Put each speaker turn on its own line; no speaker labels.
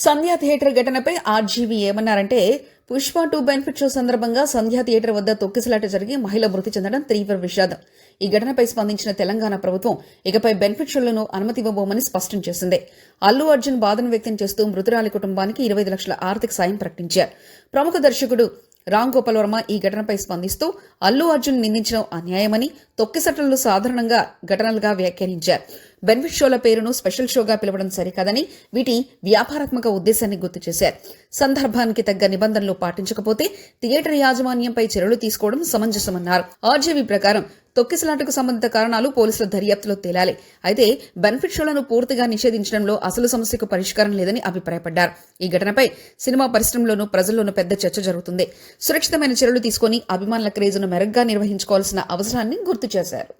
సంధ్యా theatre ఘటనపై RGV ఏమన్నారంటే, Pushpa 2 benefit show సందర్భంగా సంధ్యా థియేటర్ వద్ద తొక్కిసలాట జరిగి మహిళ మృతి చెందడం తీవ్ర విషాదం. ఈ ఘటనపై స్పందించిన తెలంగాణ ప్రభుత్వం ఇకపై బెనిఫిట్ షోలను అనుమతివ్వబోమని స్పష్టం చేసింది. అల్లు అర్జున్ బాధను వ్యక్తం చేస్తూ మృతురాలి కుటుంబానికి 25 లక్షల ఆర్థిక సాయం ప్రకటించారు. ప్రముఖ దర్శకుడు రామ్ గోపాల్ వర్మ ఈ ఘటనపై స్పందిస్తూ అల్లు అర్జున్ నిందించడం అన్యాయమని, తొక్కిసటలు సాధారణంగా ఘటనలుగా వ్యాఖ్యానించారు. బెనిఫిట్ షోల పేరును స్పెషల్ షోగా పిలవడం సరికాదని, వీటి వ్యాపారాత్మక ఉద్దేశాన్ని గుర్తు చేశారు. సందర్భానికి తగ్గ నిబంధనలు పాటించకపోతే థియేటర్ యాజమాన్యంపై చర్యలు తీసుకోవడం సమంజసమన్నారు. ఆర్జీవీ ప్రకారం తొక్కిసలాటకు సంబంధిత కారణాలు పోలీసుల దర్యాప్తులో తేలాలి. అయితే బెనిఫిట్ షోలను పూర్తిగా నిషేధించడంలో అసలు సమస్యకు పరిష్కారం లేదని అభిప్రాయపడ్డారు. ఈ ఘటనపై సినిమా పరిశ్రమలోనూ ప్రజల్లోనూ పెద్ద చర్చ జరుగుతుంది. సురక్షితమైన చర్యలు తీసుకుని అభిమానుల క్రేజ్ను మెరుగ్గా నిర్వహించుకోవాల్సిన అవసరాన్ని గుర్తు చేశారు.